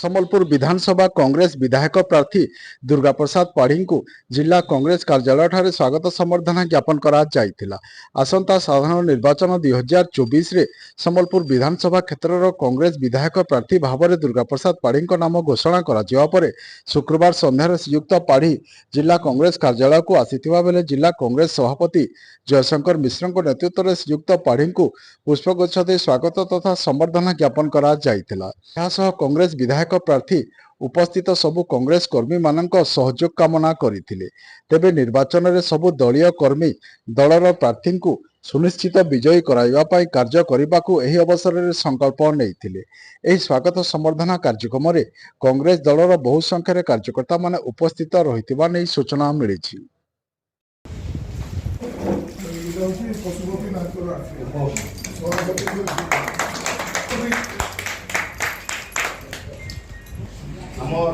सम्बलपुर विधानसभा कांग्रेस विधायक प्रार्थी दुर्गा प्रसाद पाढ़ी को जिला कांग्रेस कार्यालय ठारे स्वागत संबर्धना ज्ञापन करा जायतिला। आसंता साधारण निर्वाचन 2024 रे सम्बलपुर विधानसभा क्षेत्र कांग्रेस विधायक प्रार्थी भाव में दुर्गा प्रसाद पाढ़ी नाम घोषणा करा जिवा परे शुक्रवार संध्यार श्रीयुक्त पाढ़ी जिला कांग्रेस कार्यालय को आसीथिबा बेले जिला कांग्रेस सभापति जयशंकर मिश्र नेतृत्व में श्रीयुक्त पाढ़ी को पुष्पगुच्छ दे स्वागत तथा संबर्धना ज्ञापन करा जायतिला। कांग्रेस विधायक प्रार्थी उपस्थित सबु कांग्रेस कर्मी मानक सहयोग कामना करथिले। तेबे निर्वाचन रे सबु दलीय कर्मी दलर प्रार्थी को सुनिश्चित विजयी कराइबा पाई कार्य करिबाकू एही अवसर रे संकल्प नैथिले। एही स्वागत संबर्धना कार्यक्रम रे कांग्रेस दलर बहु संख्या रे कार्यकर्ता माने उपस्थित रहितिबा नै सूचना मिलिछि। आमर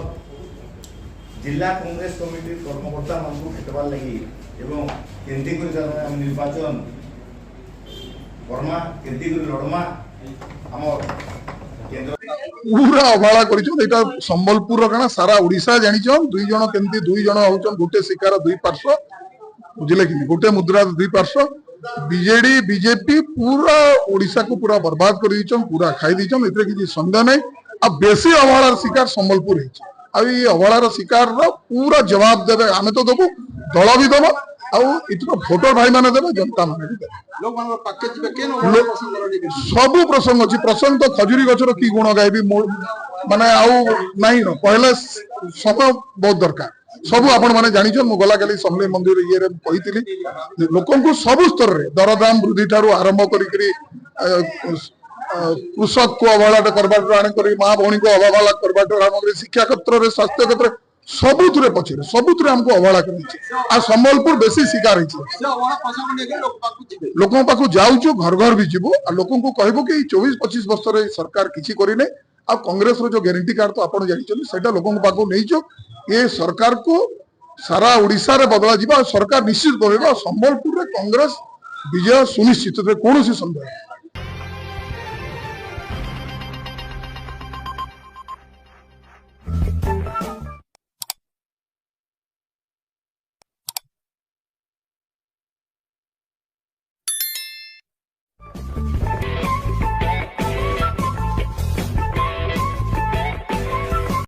जिला कांग्रेस कमिटी कर्मकर्ता मान भेटबार लगी एवं केंद्री निर्वाचन करमा केंद्री लड़मा आमर पूरा अवहेला कर संबलपुर कण सारा ओडिशा जानिछन दुई जण केंती दुई जण होचन गोटे शिकार दुई पार्श्व बुझले कि गोटे मुद्रा दुई पार्श्व बीजेडी बीजेपी पूरा ओडिशा को पूरा बर्बाद कर दीचन पूरा खाई दीचन एतरे किछि संदेह नै। अब बेसी अवहेलार शिकार संबलपुर है अवहेलार शिकार पूरा जवाब देवे आमे तो देबू दल भी देव आतर भोटर भाई माने देवे जनता माने सबू प्रसंग अच्छी प्रसंग तो खजुरी गचर की गुण गायबी माने नहीं न पहले समय बहुत दरकार सबू आपण माने जानिछन मु गला काली समले मंदिर ये रे कहितली लोकन को सब स्तर रे दरदाम वृद्धि ठारू आरंभ करी कृषक को अवहेला करबाटर आने करी माँ भौणी को अवहेला करबाटर आने शिक्षा क्षेत्र रे स्वास्थ्य क्षेत्र सबुथरे पछरे सबुथरे हमको अवहेला करिछि आ संबलपुर बेसी शिकार हिछि लोकन पाखु जाउछु घर घर भी जीवो आ लोकन को कहबो कि 24-25 वर्ष रे सरकार किछि करि नै आ कांग्रेस रो जो गारंटी कार्ड तो आपण जानिछन सेटा लोकन पाखु नैछो ये सरकार को सारा ओडिशा रे बदला जिबा सरकार निश्चित करबा संबलपुर रे कांग्रेस विजय सुनिश्चित कोनोसी संदेह